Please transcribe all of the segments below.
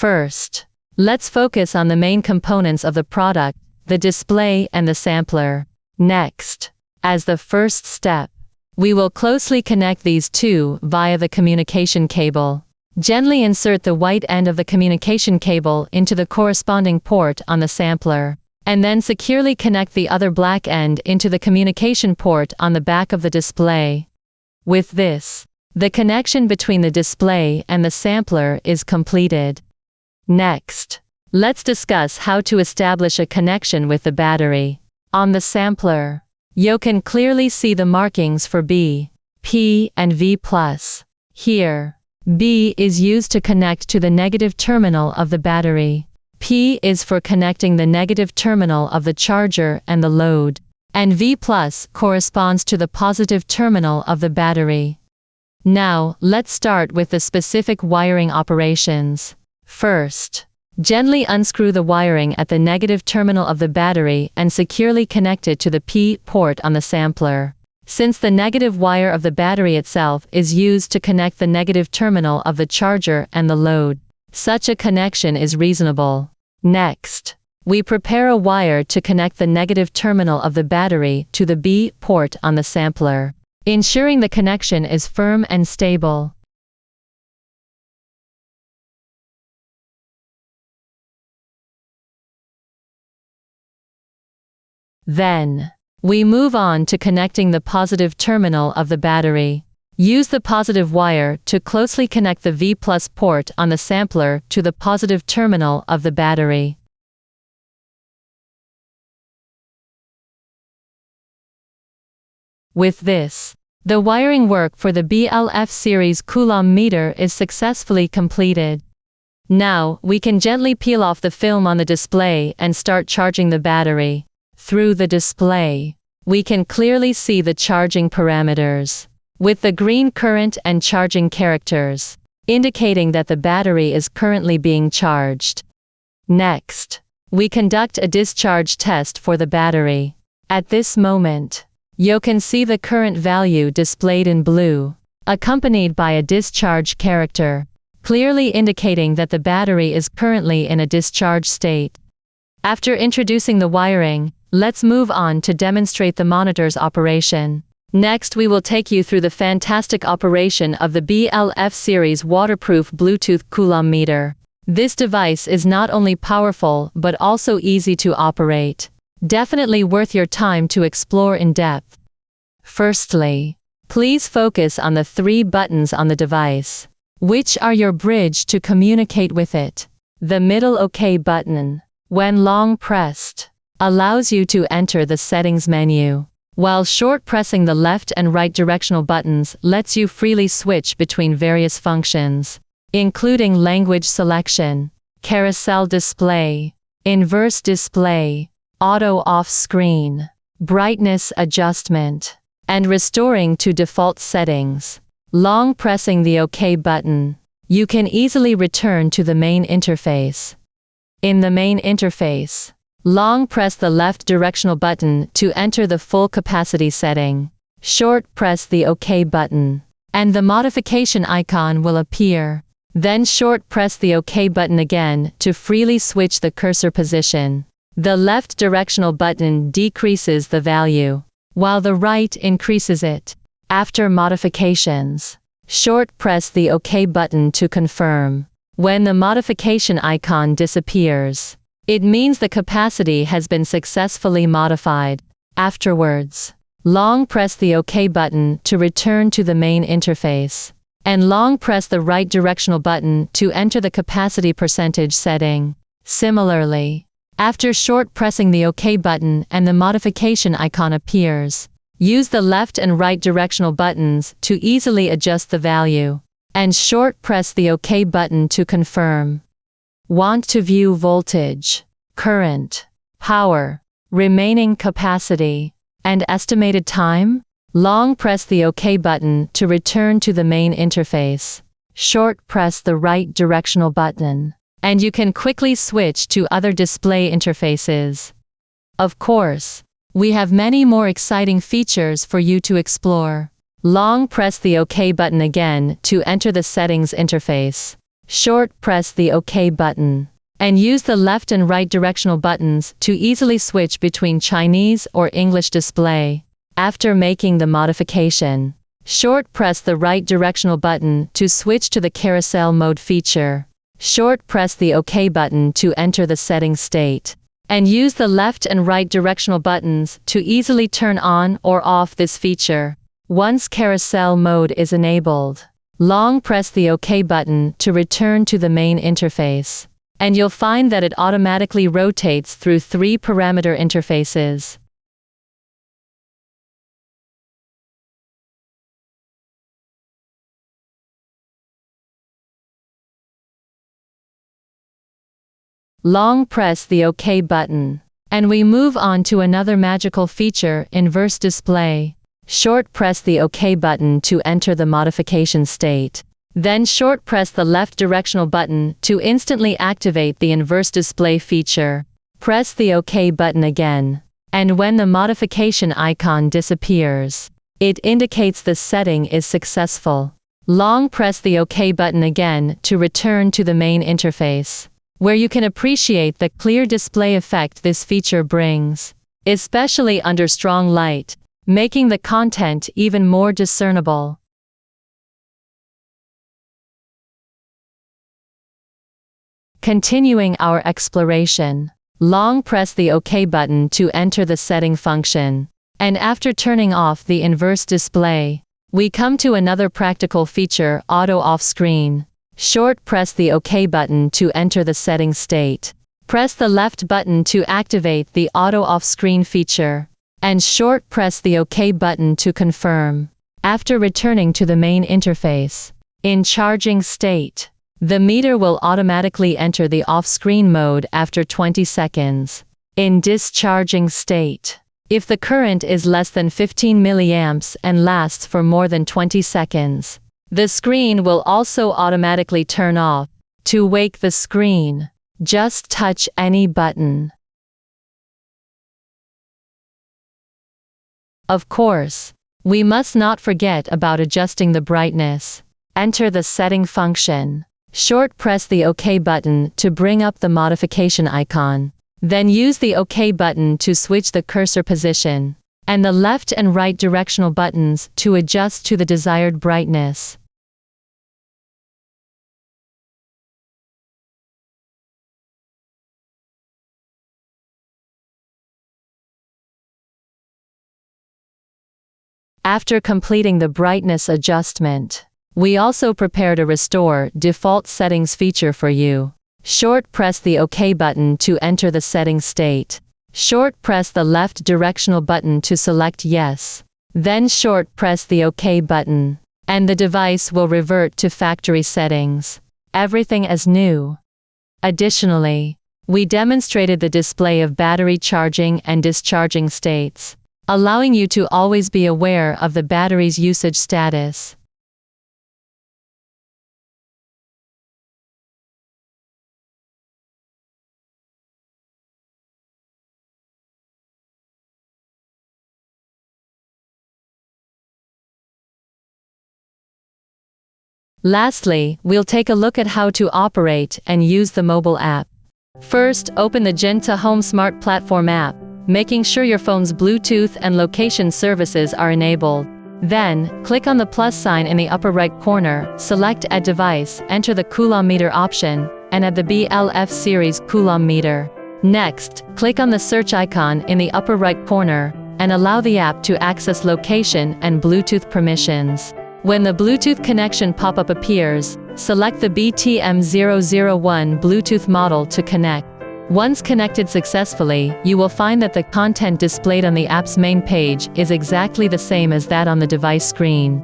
First, let's focus on the main components of the product, the display and the sampler. Next, as the first step, we will closely connect these two via the communication cable. Gently insert the white end of the communication cable into the corresponding port on the sampler, and then securely connect the other black end into the communication port on the back of the display. With this, the connection between the display and the sampler is completed. Next, let's discuss how to establish a connection with the battery. On the sampler, you can clearly see the markings for B, P, and V+. Here, B is used to connect to the negative terminal of the battery. P is for connecting the negative terminal of the charger and the load, and V+ corresponds to the positive terminal of the battery. Now, let's start with the specific wiring operations. First, gently unscrew the wiring at the negative terminal of the battery and securely connect it to the P port on the sampler. Since the negative wire of the battery itself is used to connect the negative terminal of the charger and the load, such a connection is reasonable. Next, we prepare a wire to connect the negative terminal of the battery to the B port on the sampler, ensuring the connection is firm and stable. Then, we move on to connecting the positive terminal of the battery. Use the positive wire to closely connect the V+ port on the sampler to the positive terminal of the battery. With this, the wiring work for the BLF series Coulomb meter is successfully completed. Now, we can gently peel off the film on the display and start charging the battery. Through the display, we can clearly see the charging parameters, with the green current and charging characters, indicating that the battery is currently being charged. Next, we conduct a discharge test for the battery. At this moment, you can see the current value displayed in blue, accompanied by a discharge character, clearly indicating that the battery is currently in a discharge state. After introducing the wiring, let's move on to demonstrate the monitor's operation. Next, we will take you through the fantastic operation of the BLF series waterproof Bluetooth Coulomb meter. This device is not only powerful but also easy to operate. Definitely worth your time to explore in depth. Firstly, please focus on the 3 buttons on the device, which are your bridge to communicate with it. The middle OK button, when long pressed, allows you to enter the settings menu, while short pressing the left and right directional buttons lets you freely switch between various functions, including language selection, carousel display, inverse display, auto off screen, brightness adjustment, and restoring to default settings. Long pressing the OK button, you can easily return to the main interface. In the main interface, long press the left directional button to enter the full capacity setting. Short press the OK button, and the modification icon will appear. Then short press the OK button again to freely switch the cursor position. The left directional button decreases the value, while the right increases it. After modifications, short press the OK button to confirm. When the modification icon disappears, it means the capacity has been successfully modified. Afterwards, long press the OK button to return to the main interface, and long press the right directional button to enter the capacity percentage setting. Similarly, after short pressing the OK button and the modification icon appears, use the left and right directional buttons to easily adjust the value, and short press the OK button to confirm. Want to view voltage, current, power, remaining capacity, and estimated time? Long press the OK button to return to the main interface. Short press the right directional button, and you can quickly switch to other display interfaces. Of course, we have many more exciting features for you to explore. Long press the OK button again to enter the settings interface. Short press the OK button. And use the left and right directional buttons to easily switch between Chinese or English display. After making the modification, short press the right directional button to switch to the carousel mode feature. Short press the OK button to enter the setting state. And use the left and right directional buttons to easily turn on or off this feature. Once carousel mode is enabled, long press the OK button to return to the main interface. And you'll find that it automatically rotates through 3 parameter interfaces. Long press the OK button. And we move on to another magical feature, inverse display. Short press the OK button to enter the modification state. Then short press the left directional button to instantly activate the inverse display feature. Press the OK button again. And when the modification icon disappears, it indicates the setting is successful. Long press the OK button again to return to the main interface, where you can appreciate the clear display effect this feature brings, especially under strong light, making the content even more discernible. Continuing our exploration, long press the OK button to enter the setting function. And after turning off the inverse display, we come to another practical feature, auto off screen. Short press the OK button to enter the setting state. Press the left button to activate the auto off screen feature. And short press the OK button to confirm. After returning to the main interface, in charging state, the meter will automatically enter the off-screen mode after 20 seconds. In discharging state, if the current is less than 15 milliamps and lasts for more than 20 seconds, the screen will also automatically turn off. To wake the screen, just touch any button. Of course, we must not forget about adjusting the brightness. Enter the setting function. Short press the OK button to bring up the modification icon. Then use the OK button to switch the cursor position, and the left and right directional buttons to adjust to the desired brightness. After completing the brightness adjustment, we also prepared a Restore Default Settings feature for you. Short press the OK button to enter the setting state. Short press the left directional button to select Yes. Then short press the OK button, and the device will revert to factory settings. Everything as new. Additionally, we demonstrated the display of battery charging and discharging states, allowing you to always be aware of the battery's usage status. Lastly, we'll take a look at how to operate and use the mobile app. First, open the Genta Home Smart Platform app, making sure your phone's Bluetooth and location services are enabled. Then, click on the plus sign in the upper right corner, select Add Device, enter the Coulomb meter option, and add the BLF series Coulomb meter. Next, click on the search icon in the upper right corner, and allow the app to access location and Bluetooth permissions. When the Bluetooth connection pop-up appears, select the BTM001 Bluetooth model to connect. Once connected successfully, you will find that the content displayed on the app's main page is exactly the same as that on the device screen.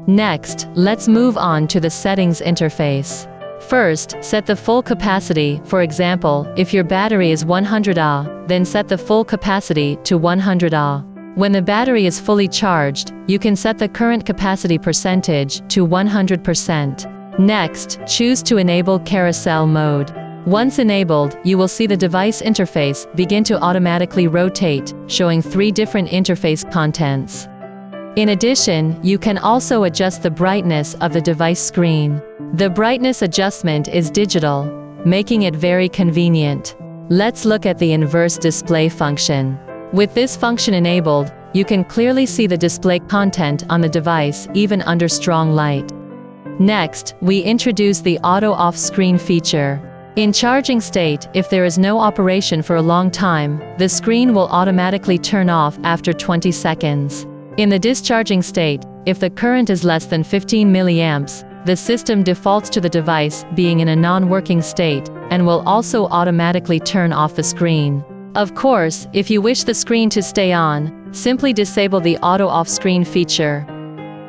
Next, let's move on to the settings interface. First, set the full capacity. For example, if your battery is 100 Ah, then set the full capacity to 100 Ah. When the battery is fully charged, you can set the current capacity percentage to 100%. Next, choose to enable carousel mode. Once enabled, you will see the device interface begin to automatically rotate, showing 3 different interface contents. In addition, you can also adjust the brightness of the device screen. The brightness adjustment is digital, making it very convenient. Let's look at the inverse display function. With this function enabled, you can clearly see the display content on the device even under strong light. Next, we introduce the auto off screen feature. In charging state, if there is no operation for a long time, the screen will automatically turn off after 20 seconds. In the discharging state, if the current is less than 15 milliamps, the system defaults to the device being in a non-working state, and will also automatically turn off the screen. Of course, if you wish the screen to stay on, simply disable the auto off screen feature.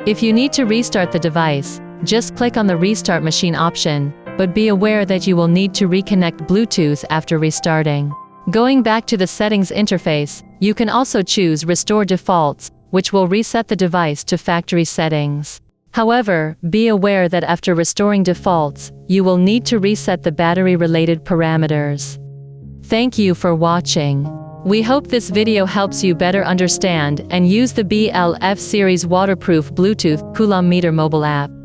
If you need to restart the device, just click on the restart machine option, but be aware that you will need to reconnect Bluetooth after restarting. Going back to the settings interface, you can also choose restore defaults, which will reset the device to factory settings. However, be aware that after restoring defaults, you will need to reset the battery-related parameters. Thank you for watching. We hope this video helps you better understand and use the BLF series waterproof Bluetooth Coulomb meter mobile app.